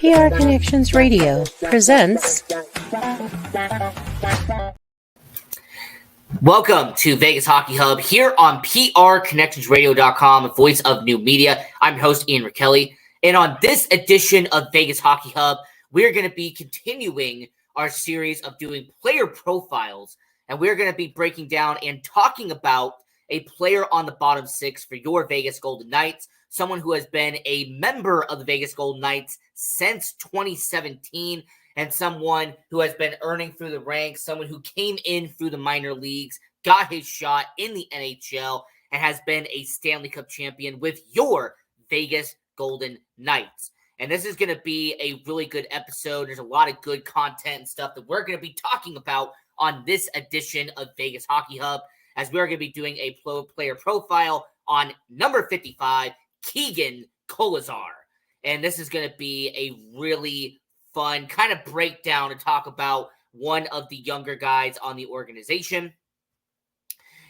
PR Connections Radio presents. Welcome to Vegas Hockey Hub here on PRConnectionsRadio.com, the voice of new media. I'm your host, Ian Kelly. And on this edition of Vegas Hockey Hub, we're going to be continuing our series of doing player profiles. And we're going to be breaking down and talking about a player on the bottom six for your Vegas Golden Knights, someone who has been a member of the Vegas Golden Knights since 2017, and someone who has been earning through the ranks, someone who came in through the minor leagues, got his shot in the NHL, and has been a Stanley Cup champion with your Vegas Golden Knights. And this is going to be a really good episode. There's a lot of good content and stuff that we're going to be talking about on this edition of Vegas Hockey Hub, as we're going to be doing a player profile on number 55, Keegan Kolesar. And this is going to be a really fun kind of breakdown to talk about one of the younger guys on the organization.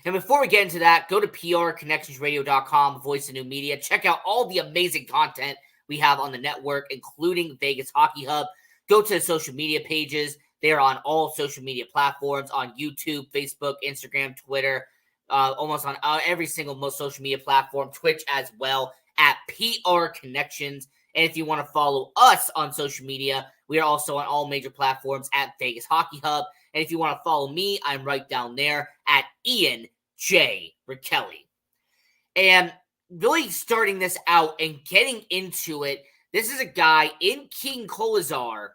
And before we get into that, go to PRConnectionsRadio.com, voice of new media. Check out all the amazing content we have on the network, including Vegas Hockey Hub. Go to the social media pages. They are on all social media platforms, on YouTube, Facebook, Instagram, Twitter, almost on every single most social media platform, Twitch as well, at PR Connections. And if you want to follow us on social media, we are also on all major platforms at Vegas Hockey Hub. And if you want to follow me, I'm right down there at Ian J. Kelly. And really starting this out and getting into it, this is a guy in Keegan Kolesar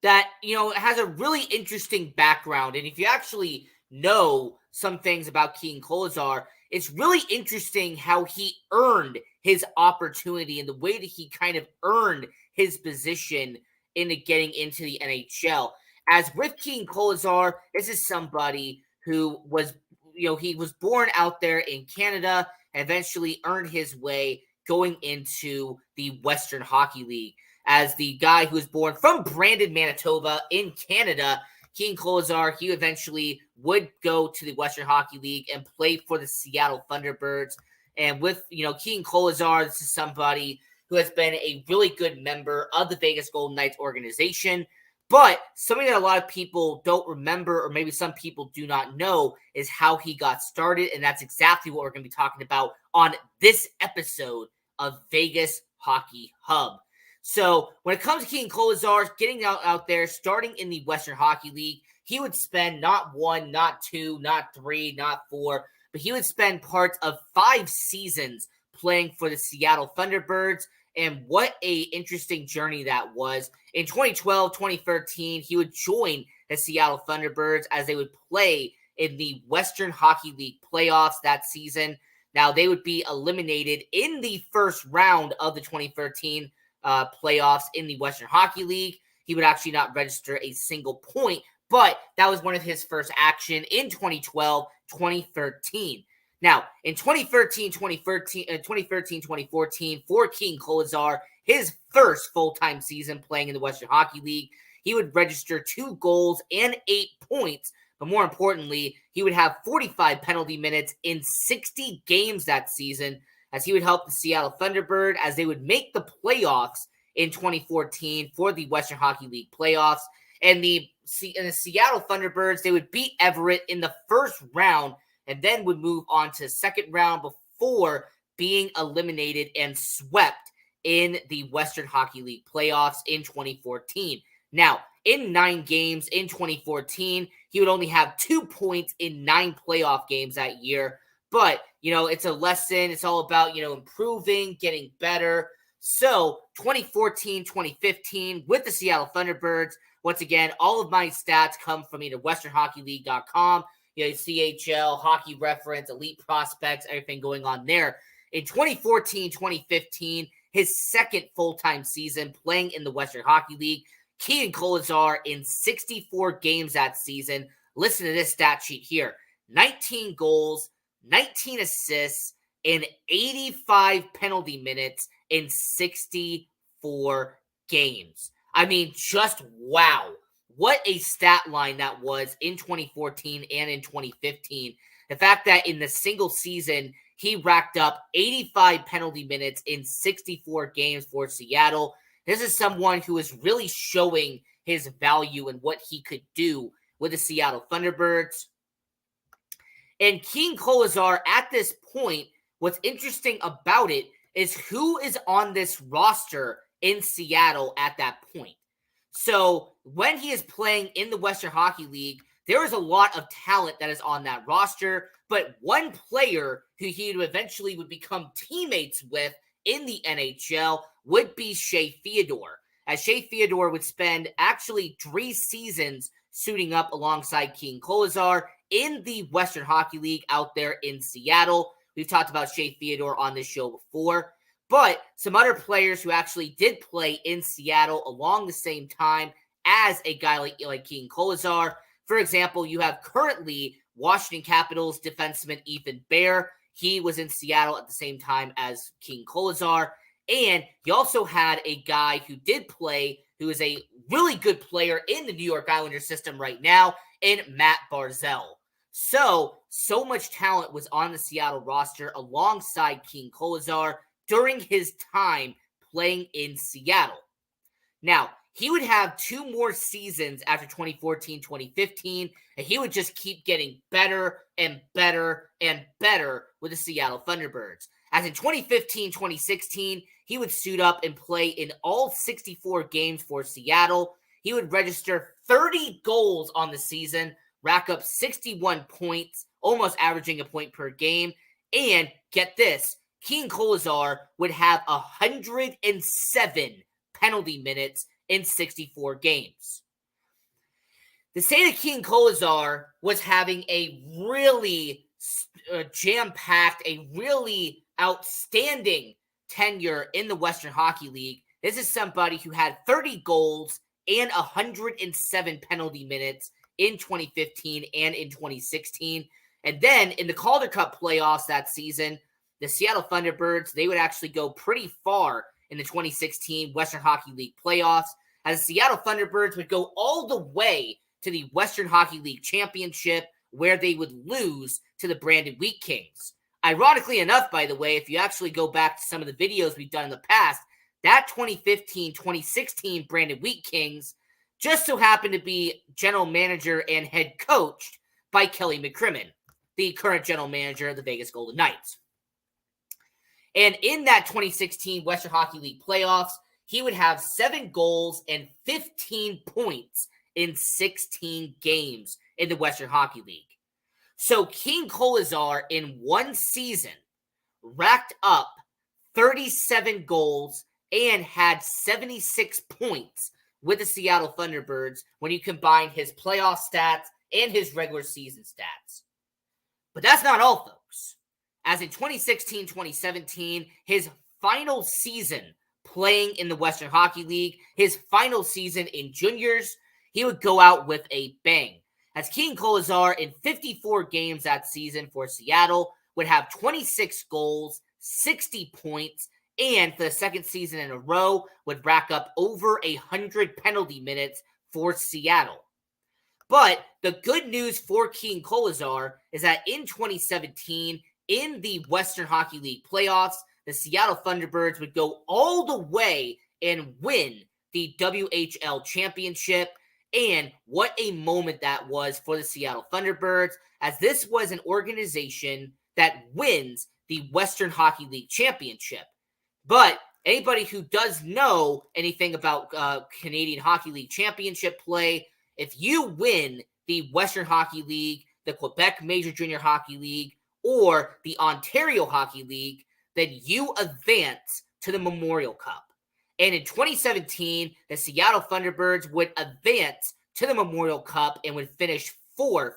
that, has a really interesting background. And if you actually know some things about Keegan Kolesar, it's really interesting how he earned his opportunity and the way that he kind of earned his position into getting into the NHL. As with Keegan Kolesar, this is somebody who was, he was born out there in Canada and eventually earned his way going into the Western Hockey League. As the guy who was born from Brandon, Manitoba in Canada, Keegan Kolesar, he eventually would go to the Western Hockey League and play for the Seattle Thunderbirds. And with, Keegan Kolesar, this is somebody who has been a really good member of the Vegas Golden Knights organization. But something that a lot of people don't remember, or maybe some people do not know, is how he got started. And that's exactly what we're going to be talking about on this episode of Vegas Hockey Hub. So when it comes to Keegan Kolesar, getting out there, starting in the Western Hockey League, he would spend not one, not two, not three, not four, but he would spend parts of 5 seasons playing for the Seattle Thunderbirds. And what a interesting journey that was. In 2012, 2013, he would join the Seattle Thunderbirds as they would play in the Western Hockey League playoffs that season. Now, they would be eliminated in the first round of the 2013 playoffs in the Western Hockey League. He would actually not register a single point, but that was one of his first action in 2012, 2013. Now, in 2013-2014, for Keegan Kolesar, his first full-time season playing in the Western Hockey League, he would register 2 goals and 8 points, but more importantly, he would have 45 penalty minutes in 60 games that season, as he would help the Seattle Thunderbird as they would make the playoffs in 2014 for the Western Hockey League playoffs. And the Seattle Thunderbirds, they would beat Everett in the first round and then would move on to the second round before being eliminated and swept in the Western Hockey League playoffs in 2014. Now, in 9 games in 2014, he would only have 2 points in 9 playoff games that year. But, it's a lesson. It's all about, improving, getting better. So 2014, 2015 with the Seattle Thunderbirds, once again, all of my stats come from either westernhockeyleague.com, CHL, Hockey Reference, Elite Prospects, everything going on there. In 2014, 2015, his second full-time season playing in the Western Hockey League, Keegan Kolesar in 64 games that season. Listen to this stat sheet here. 19 goals, 19 assists, and 85 penalty minutes in 64 games. I mean, just wow. What a stat line that was in 2014 and in 2015. The fact that in the single season, he racked up 85 penalty minutes in 64 games for Seattle. This is someone who is really showing his value and what he could do with the Seattle Thunderbirds. And Keegan Kolesar, at this point, what's interesting about it is who is on this roster in Seattle at that point. So when he is playing in the Western Hockey League, there is a lot of talent that is on that roster, but one player who he eventually would become teammates with in the NHL would be Shea Theodore, as Shea Theodore would spend actually 3 seasons suiting up alongside Keegan Kolesar in the Western Hockey League out there in Seattle. We've talked about Shea Theodore on this show before, but some other players who actually did play in Seattle along the same time as a guy like Keegan Kolesar. For example, you have currently Washington Capitals defenseman Ethan Bear. He was in Seattle at the same time as Keegan Kolesar. And you also had a guy who did play, who is a really good player in the New York Islanders system right now, in Matt Barzal. So much talent was on the Seattle roster alongside Keegan Kolesar during his time playing in Seattle. Now, he would have 2 more seasons after 2014-2015, and he would just keep getting better and better and better with the Seattle Thunderbirds. As in 2015-2016, he would suit up and play in all 64 games for Seattle. He would register 30 goals on the season, rack up 61 points, almost averaging a point per game. And get this, Keegan Kolesar would have 107 penalty minutes in 64 games. To say that Keegan Kolesar was having a really jam-packed, a really outstanding tenure in the Western Hockey League, this is somebody who had 30 goals and 107 penalty minutes in 2015 and in 2016. And then in the Calder Cup playoffs that season, the Seattle Thunderbirds, they would actually go pretty far in the 2016 Western Hockey League playoffs, as the Seattle Thunderbirds would go all the way to the Western Hockey League Championship, where they would lose to the Brandon Wheat Kings. Ironically enough, by the way, if you actually go back to some of the videos we've done in the past, that 2015-2016 Brandon Wheat Kings just so happened to be general manager and head coached by Kelly McCrimmon, the current general manager of the Vegas Golden Knights. And in that 2016 Western Hockey League playoffs, he would have 7 goals and 15 points in 16 games in the Western Hockey League. So Keegan Kolesar in one season racked up 37 goals and had 76 points with the Seattle Thunderbirds when you combine his playoff stats and his regular season stats. But that's not all, folks. As in 2016-2017, his final season playing in the Western Hockey League, his final season in juniors, he would go out with a bang. As Keegan Kolesar in 54 games that season for Seattle would have 26 goals, 60 points, and for the second season in a row would rack up over 100 penalty minutes for Seattle. But the good news for Keegan Kolesar is that in 2017, in the Western Hockey League playoffs, the Seattle Thunderbirds would go all the way and win the WHL championship. And what a moment that was for the Seattle Thunderbirds, as this was an organization that wins the Western Hockey League championship. But anybody who does know anything about Canadian Hockey League championship play, if you win the Western Hockey League, the Quebec Major Junior Hockey League, or the Ontario Hockey League, then you advance to the Memorial Cup. And in 2017, the Seattle Thunderbirds would advance to the Memorial Cup and would finish 4th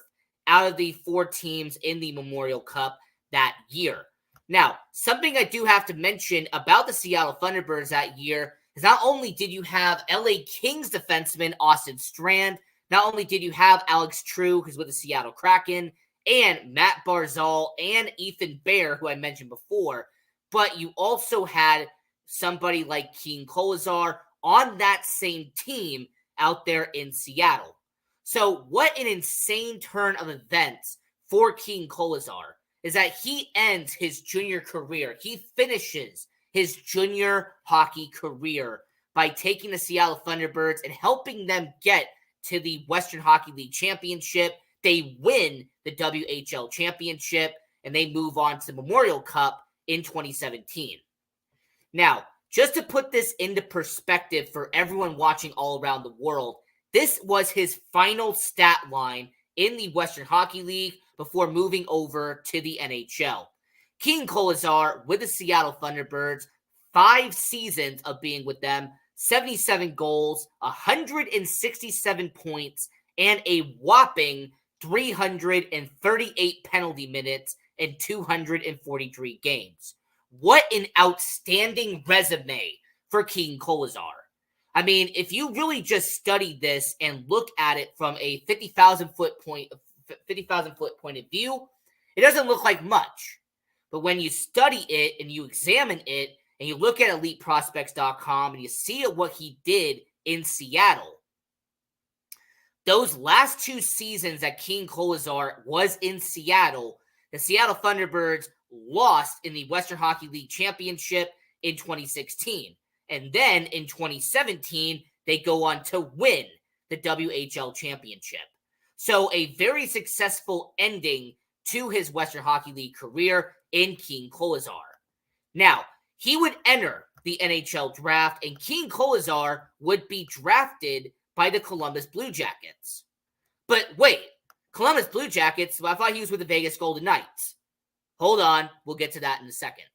out of the 4 teams in the Memorial Cup that year. Now, something I do have to mention about the Seattle Thunderbirds that year is not only did you have LA Kings defenseman Austin Strand, not only did you have Alex True, who's with the Seattle Kraken, and Matt Barzal and Ethan Bear, who I mentioned before, but you also had somebody like Keegan Kolesar on that same team out there in Seattle. So what an insane turn of events for Keegan Kolesar is that he ends his junior career. He finishes his junior hockey career by taking the Seattle Thunderbirds and helping them get to the Western Hockey League Championship. They win the WHL Championship, and they move on to the Memorial Cup in 2017. Now, just to put this into perspective for everyone watching all around the world, this was his final stat line in the Western Hockey League before moving over to the NHL. Keegan Kolesar with the Seattle Thunderbirds, 5 seasons of being with them, 77 goals, 167 points, and a whopping 338 penalty minutes in 243 games. What an outstanding resume for Keegan Kolesar. I mean, if you really just study this and look at it from a 50,000 foot point of view, it doesn't look like much. But when you study it and you examine it and you look at EliteProspects.com and you see what he did in Seattle, those last 2 seasons that Keegan Kolesar was in Seattle, the Seattle Thunderbirds lost in the Western Hockey League Championship in 2016. And then in 2017, they go on to win the WHL Championship. So a very successful ending to his Western Hockey League career in Keegan Kolesar. Now, he would enter the NHL draft, and Keegan Kolesar would be drafted by the Columbus Blue Jackets. But wait, Columbus Blue Jackets? I thought he was with the Vegas Golden Knights. Hold on, we'll get to that in a second.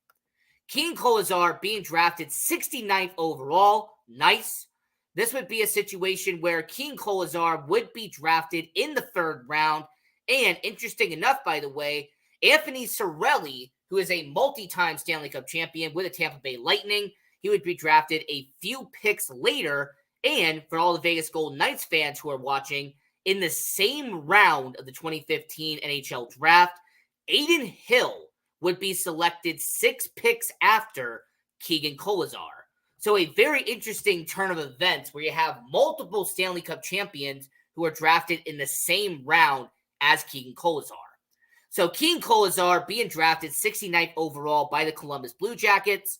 Keegan Kolesar being drafted 69th overall, nice. This would be a situation where Keegan Kolesar would be drafted in the 3rd round. And interesting enough, by the way, Anthony Cirelli, who is a multi-time Stanley Cup champion with the Tampa Bay Lightning, he would be drafted a few picks later. And for all the Vegas Golden Knights fans who are watching, in the same round of the 2015 NHL draft, Adin Hill would be selected 6 picks after Keegan Kolesar. So a very interesting turn of events where you have multiple Stanley Cup champions who are drafted in the same round as Keegan Kolesar. So Keegan Kolesar being drafted 69th overall by the Columbus Blue Jackets,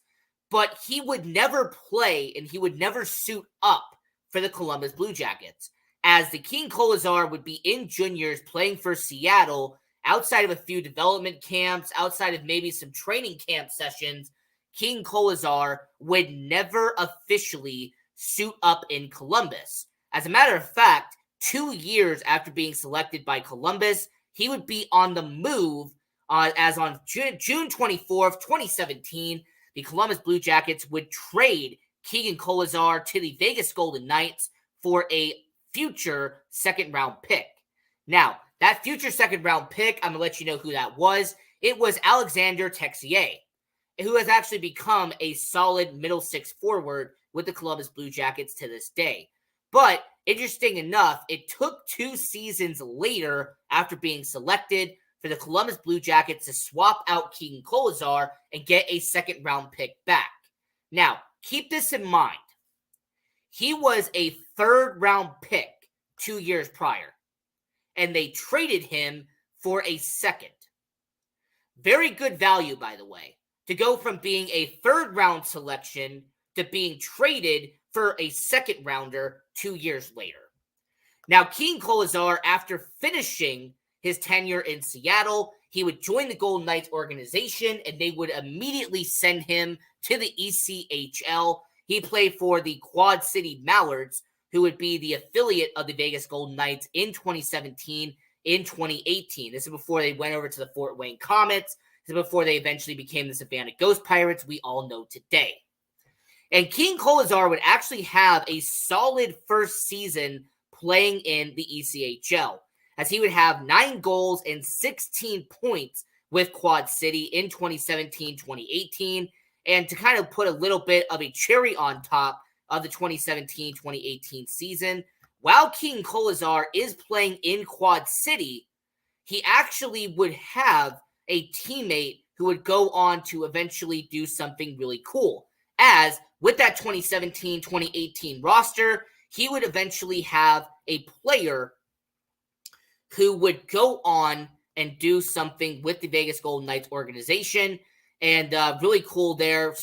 but he would never play and he would never suit up for the Columbus Blue Jackets, as the Keegan Kolesar would be in juniors playing for Seattle outside of a few development camps, outside of maybe some training camp sessions. Keegan Kolesar would never officially suit up in Columbus. As a matter of fact, 2 years after being selected by Columbus, he would be on the move as on June 24th, 2017, the Columbus Blue Jackets would trade Keegan Kolesar to the Vegas Golden Knights for a future 2nd-round pick. Now, that future 2nd-round pick, I'm going to let you know who that was. It was Alexander Texier, who has actually become a solid middle 6 forward with the Columbus Blue Jackets to this day. But interesting enough, it took 2 seasons later after being selected for the Columbus Blue Jackets to swap out Keegan Kolesar and get a 2nd-round pick back. Now, keep this in mind. He was a 3rd-round pick 2 years prior, and they traded him for a 2nd. Very good value, by the way, to go from being a 3rd-round selection to being traded for a 2nd-rounder 2 years later. Now, Keegan Kolesar, after finishing his tenure in Seattle, he would join the Golden Knights organization, and they would immediately send him to the ECHL. He played for the Quad City Mallards, who would be the affiliate of the Vegas Golden Knights in 2017, in 2018. This is before they went over to the Fort Wayne Comets. This is before they eventually became the Savannah Ghost Pirates we all know today. And Keegan Kolesar would actually have a solid first season playing in the ECHL, as he would have 9 goals and 16 points with Quad City in 2017-2018. And to kind of put a little bit of a cherry on top of the 2017-2018 season, while Keegan Kolesar is playing in Quad City, he actually would have a teammate who would go on to eventually do something really cool. As with that 2017-2018 roster, he would eventually have a player who would go on and do something with the Vegas Golden Knights organization. And really cool there.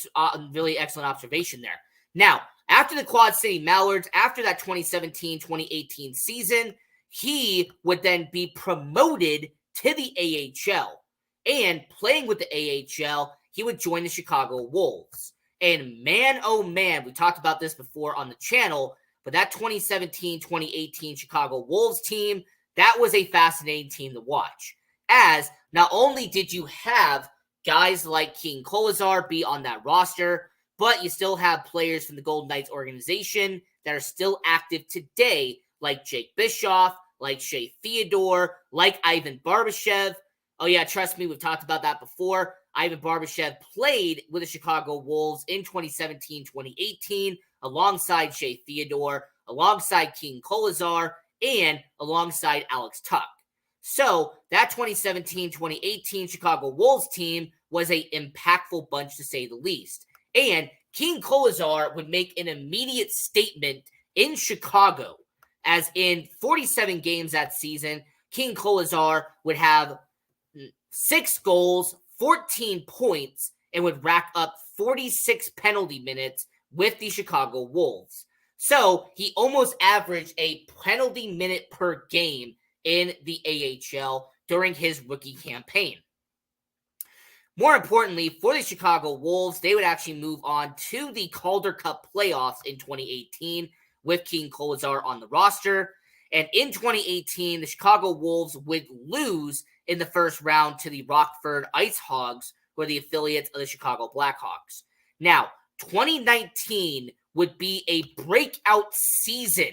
Really excellent observation there. Now, After the Quad City Mallards, after that 2017-2018 season, he would then be promoted to the AHL. And playing with the AHL, he would join the Chicago Wolves. And man, oh man, we talked about this before on the channel, but that 2017-2018 Chicago Wolves team, that was a fascinating team to watch. As not only did you have guys like Keegan Kolesar be on that roster, but you still have players from the Golden Knights organization that are still active today, like Jake Bischoff, like Shea Theodore, like Ivan Barbashev. Oh yeah, trust me, we've talked about that before. Ivan Barbashev played with the Chicago Wolves in 2017-2018 alongside Shea Theodore, alongside Keegan Kolesar, and alongside Alex Tuch. So that 2017-2018 Chicago Wolves team was an impactful bunch to say the least. And Keegan Kolesar would make an immediate statement in Chicago, as in 47 games that season, Keegan Kolesar would have 6 goals, 14 points, and would rack up 46 penalty minutes with the Chicago Wolves. So he almost averaged a penalty minute per game in the AHL during his rookie campaign. More importantly, for the Chicago Wolves, they would actually move on to the Calder Cup playoffs in 2018 with Keegan Kolesar on the roster. And in 2018, the Chicago Wolves would lose in the first round to the Rockford Ice Hogs, who are the affiliates of the Chicago Blackhawks. Now, 2019 would be a breakout season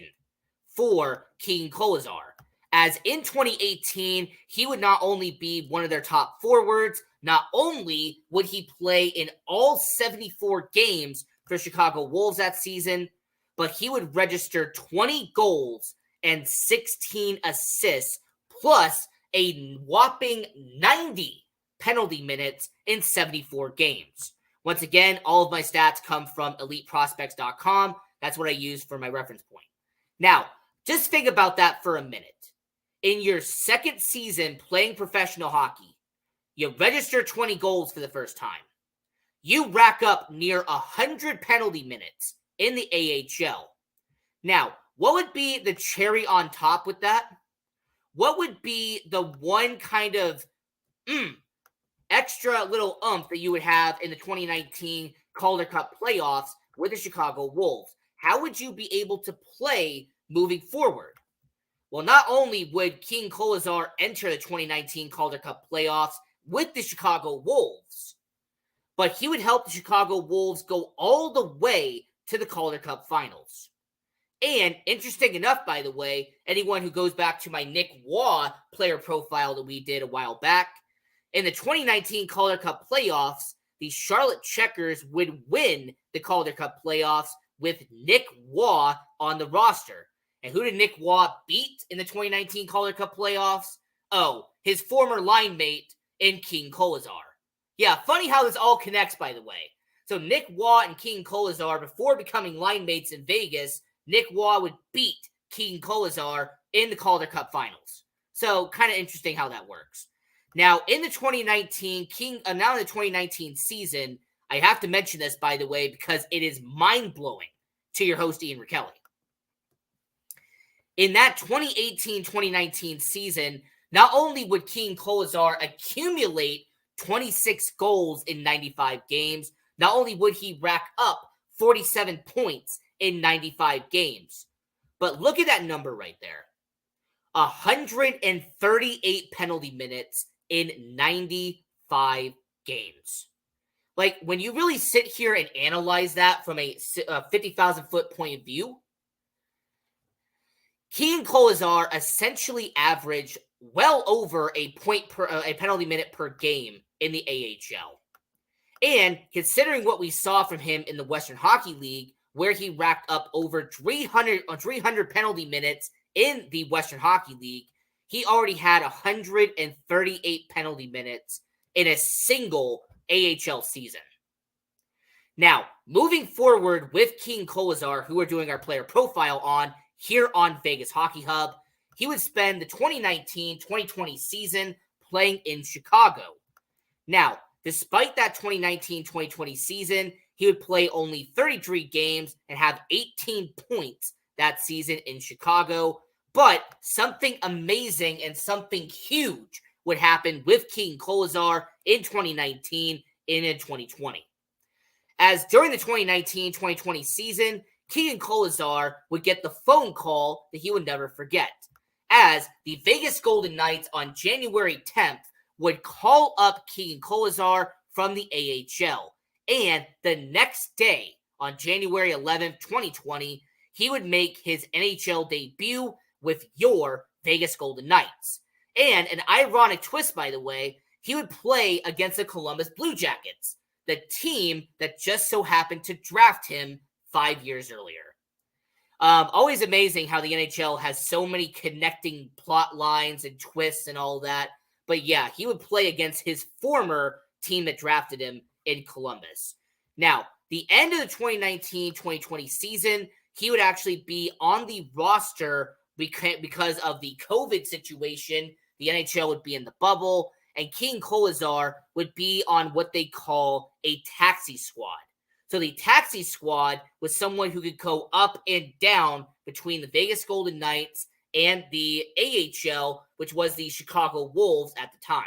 for Keegan Kolesar, as in 2018, he would not only be one of their top forwards, not only would he play in all 74 games for Chicago Wolves that season, but he would register 20 goals and 16 assists, plus a whopping 90 penalty minutes in 74 games. Once again, all of my stats come from eliteprospects.com. That's what I use for my reference point. Now, just think about that for a minute. In your second season playing professional hockey, you register 20 goals for the first time. You rack up near 100 penalty minutes in the AHL. Now, what would be the cherry on top with that? What would be the one kind of extra little oomph that you would have in the 2019 Calder Cup playoffs with the Chicago Wolves? How would you be able to play moving forward? Well, not only would Keegan Kolesar enter the 2019 Calder Cup playoffs with the Chicago Wolves, but he would help the Chicago Wolves go all the way to the Calder Cup finals. And interesting enough, by the way, anyone who goes back to my Nick Waugh player profile that we did a while back, in the 2019 Calder Cup playoffs, the Charlotte Checkers would win the Calder Cup playoffs with Nick Waugh on the roster. And who did Nick Waugh beat in the 2019 Calder Cup playoffs? Oh, his former line mate in Keegan Kolesar. Yeah, funny how this all connects, by the way. So Nick Waugh and Keegan Kolesar, before becoming line mates in Vegas, Nick Waugh would beat Keegan Kolesar in the Calder Cup finals. So kind of interesting how that works. Now, in the 2019 season, I have to mention this, by the way, because it is mind-blowing to your host, Ian Rakelli. In that 2018-2019 season, not only would Keegan Kolesar accumulate 26 goals in 95 games, not only would he rack up 47 points in 95 games, but look at that number right there. 138 penalty minutes in 95 games. Like, when you really sit here and analyze that from a 50,000-foot point of view, Keegan Kolesar essentially averaged well over a penalty minute per game in the AHL. And considering what we saw from him in the Western Hockey League, where he racked up over 300 penalty minutes in the Western Hockey League, he already had 138 penalty minutes in a single AHL season. Now, moving forward with Keegan Kolesar, who we're doing our player profile on here on Vegas Hockey Hub, he would spend the 2019-2020 season playing in Chicago. Now, despite that 2019-2020 season, he would play only 33 games and have 18 points that season in Chicago. But something amazing and something huge would happen with Keegan Kolesar in 2019 and in 2020. As during the 2019-2020 season, Keegan Kolesar would get the phone call that he would never forget, as the Vegas Golden Knights on January 10th would call up Keegan Kolesar from the AHL. And the next day, on January 11th, 2020, he would make his NHL debut with your Vegas Golden Knights. And an ironic twist, by the way, he would play against the Columbus Blue Jackets, the team that just so happened to draft him 5 years earlier. Always amazing how the NHL has so many connecting plot lines and twists and all that. But yeah, he would play against his former team that drafted him in Columbus. Now, the end of the 2019-2020 season, he would actually be on the roster because of the COVID situation. The NHL would be in the bubble, and Keegan Kolesar would be on what they call a taxi squad. So the taxi squad was someone who could go up and down between the Vegas Golden Knights and the AHL, which was the Chicago Wolves at the time.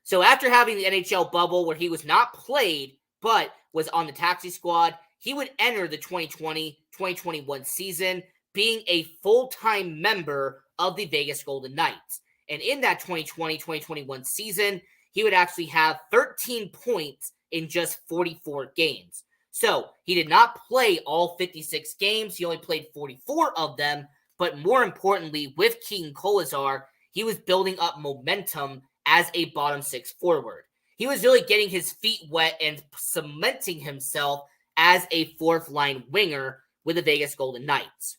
So after having the NHL bubble where he was not played but was on the taxi squad, he would enter the 2020-2021 season being a full-time member of the Vegas Golden Knights. And in that 2020-2021 season, he would actually have 13 points in just 44 games. So he did not play all 56 games. He only played 44 of them. But more importantly, with Keegan Kolesar, he was building up momentum as a bottom six forward. He was really getting his feet wet and cementing himself as a fourth line winger with the Vegas Golden Knights.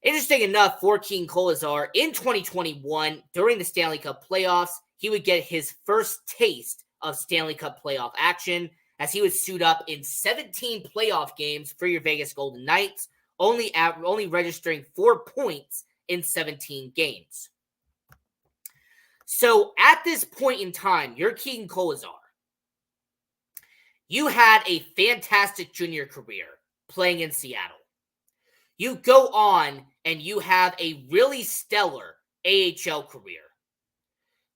Interesting enough for Keegan Kolesar, in 2021, during the Stanley Cup playoffs, he would get his first taste of Stanley Cup playoff action as he would suit up in 17 playoff games for your Vegas Golden Knights, only registering 4 points in 17 games. So at this point in time, you're Keegan Kolesar. You had a fantastic junior career playing in Seattle. You go on and you have a really stellar AHL career.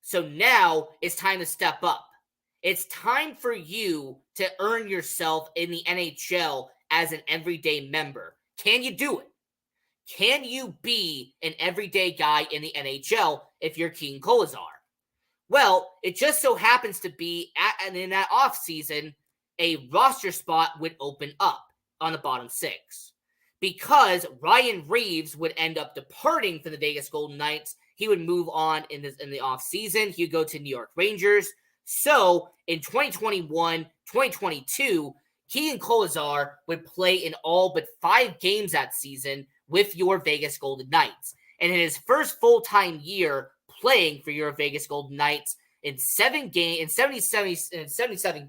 So now it's time to step up. It's time for you to earn yourself in the NHL as an everyday member. Can you do it? Can you be an everyday guy in the NHL if you're Keegan Kolesar? Well, it just so happens to be in that offseason, a roster spot would open up on the bottom six. Because Ryan Reeves would end up departing from the Vegas Golden Knights, he would move on in the offseason. He would go to New York Rangers. So in 2021-2022, Keegan Kolesar would play in all but 5 games that season with your Vegas Golden Knights. And in his first full-time year playing for your Vegas Golden Knights, in 77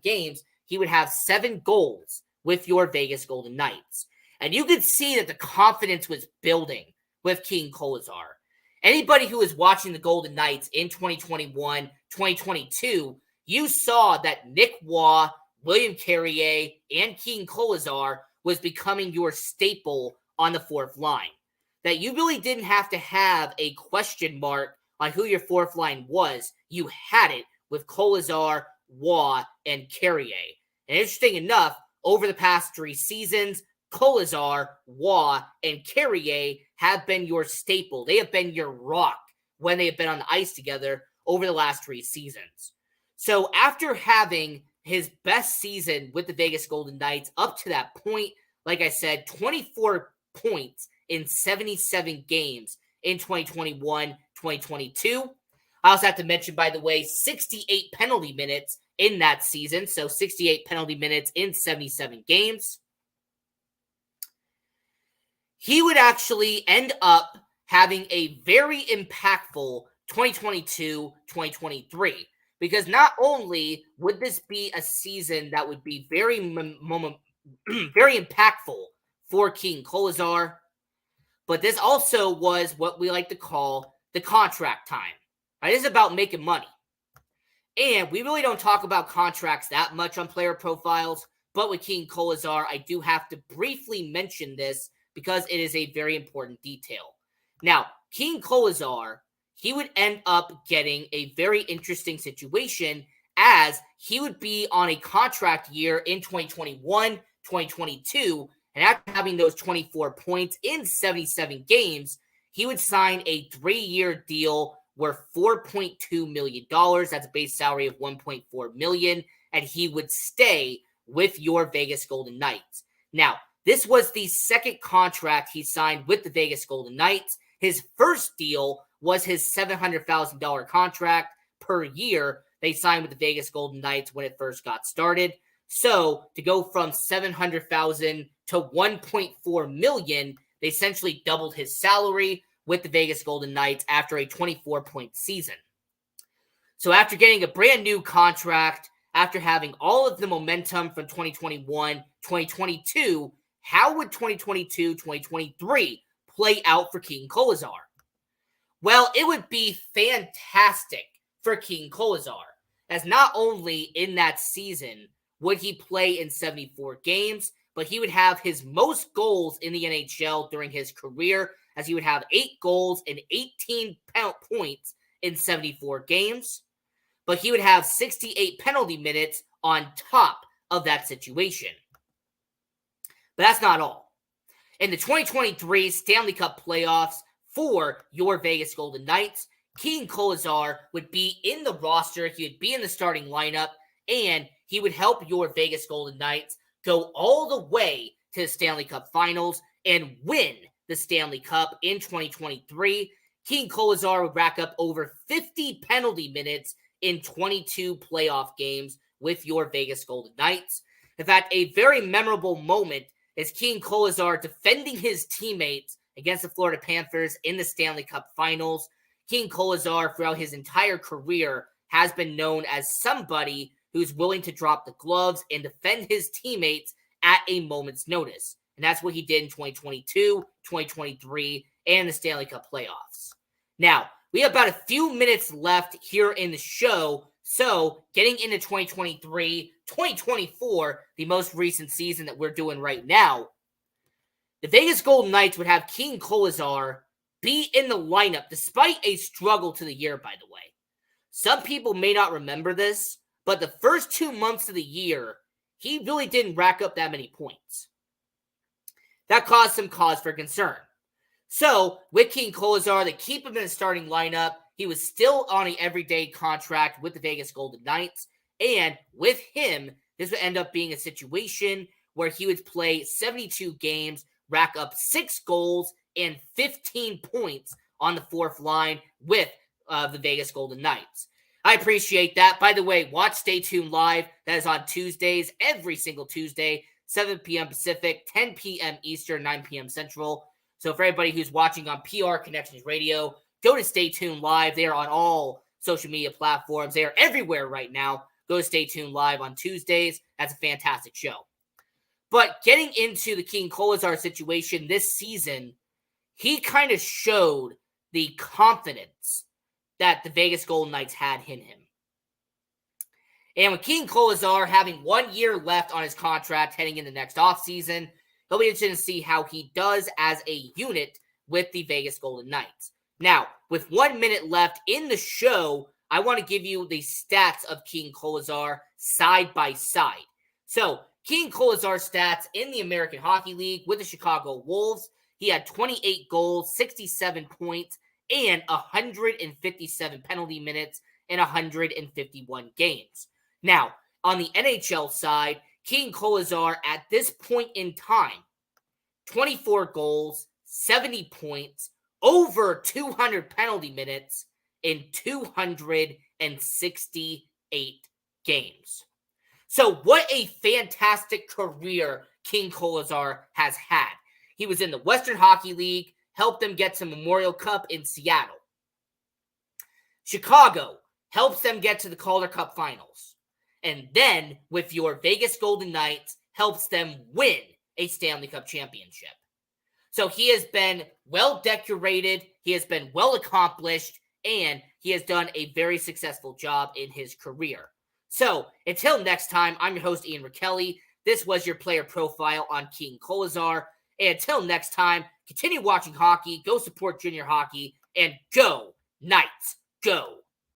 games, he would have 7 goals with your Vegas Golden Knights. And you could see that the confidence was building with Keegan Kolesar. Anybody who was watching the Golden Knights in 2021, 2022, you saw that Nick Waugh, William Carrier, and Keegan Kolesar was becoming your staple on the fourth line. That you really didn't have to have a question mark on who your fourth line was. You had it with Kolesar, Waugh, and Carrier. And interesting enough, over the past 3 seasons, Kolesar, Waugh, and Carrier have been your staple. They have been your rock when they have been on the ice together over the last 3 seasons. So after having his best season with the Vegas Golden Knights up to that point, like I said, 24 points in 77 games in 2021-2022. I also have to mention, by the way, 68 penalty minutes in that season. So 68 penalty minutes in 77 games. He would actually end up having a very impactful 2022-2023, because not only would this be a season that would be very impactful for Keegan Kolesar, but this also was what we like to call the contract time. Right? This is about making money. And we really don't talk about contracts that much on player profiles, but with Keegan Kolesar, I do have to briefly mention this because it is a very important detail. Now, Keegan Kolesar, he would end up getting a very interesting situation as he would be on a contract year in 2021, 2022, and after having those 24 points in 77 games, he would sign a 3-year deal worth $4.2 million. That's a base salary of $1.4 million, and he would stay with your Vegas Golden Knights. Now, this was the second contract he signed with the Vegas Golden Knights. His first deal was his $700,000 contract per year they signed with the Vegas Golden Knights when it first got started. So to go from $700,000 to $1.4 million, they essentially doubled his salary with the Vegas Golden Knights after a 24-point season. So after getting a brand new contract, after having all of the momentum from 2021, 2022, how would 2022, 2023 play out for Keegan Kolesar? Well, it would be fantastic for Keegan Kolesar, as not only in that season would he play in 74 games, but he would have his most goals in the NHL during his career, as he would have 8 goals and 18 points in 74 games. But he would have 68 penalty minutes on top of that situation. But that's not all. In the 2023 Stanley Cup playoffs for your Vegas Golden Knights, Keegan Kolesar would be in the roster, he would be in the starting lineup, and he would help your Vegas Golden Knights go all the way to the Stanley Cup Finals and win the Stanley Cup in 2023. Keegan Kolesar would rack up over 50 penalty minutes in 22 playoff games with your Vegas Golden Knights. In fact, a very memorable moment is Keegan Kolesar defending his teammates against the Florida Panthers in the Stanley Cup Finals. Keegan Kolesar, throughout his entire career, has been known as somebody who's willing to drop the gloves and defend his teammates at a moment's notice. And that's what he did in 2022, 2023, and the Stanley Cup playoffs. Now, we have about a few minutes left here in the show, so getting into 2023, 2024, the most recent season that we're doing right now, the Vegas Golden Knights would have Keegan Kolesar be in the lineup despite a struggle to the year, by the way. Some people may not remember this, but the first 2 months of the year, he really didn't rack up that many points. That caused some cause for concern. So, with Keegan Kolesar, they keep him in the starting lineup. He was still on an everyday contract with the Vegas Golden Knights. And with him, this would end up being a situation where he would play 72 games, rack up 6 goals and 15 points on the fourth line with the Vegas Golden Knights. I appreciate that. By the way, watch Stay Tuned Live. That is on Tuesdays, every single Tuesday, 7 p.m. Pacific, 10 p.m. Eastern, 9 p.m. Central. So for everybody who's watching on PR Connections Radio, go to Stay Tuned Live. They are on all social media platforms. They are everywhere right now. Go to Stay Tuned Live on Tuesdays. That's a fantastic show. But getting into the Keegan Kolesar situation this season, he kind of showed the confidence that the Vegas Golden Knights had in him. And with Keegan Kolesar having 1 year left on his contract heading into next offseason, he'll be interested to see how he does as a unit with the Vegas Golden Knights. Now, with 1 minute left in the show, I want to give you the stats of Keegan Kolesar side by side. So, Keegan Kolesar's stats in the American Hockey League with the Chicago Wolves, he had 28 goals, 67 points, and 157 penalty minutes in 151 games. Now, on the NHL side, Keegan Kolesar at this point in time, 24 goals, 70 points, over 200 penalty minutes in 268 games. So what a fantastic career Keegan Kolesar has had. He was in the Western Hockey League, helped them get to Memorial Cup in Seattle. Chicago helps them get to the Calder Cup Finals. And then, with your Vegas Golden Knights, helps them win a Stanley Cup championship. So he has been well decorated, he has been well accomplished, and he has done a very successful job in his career. So, until next time, I'm your host, Ian Rakelli. This was your player profile on Keegan Kolesar. And until next time, continue watching hockey, go support junior hockey, and go, Knights, go!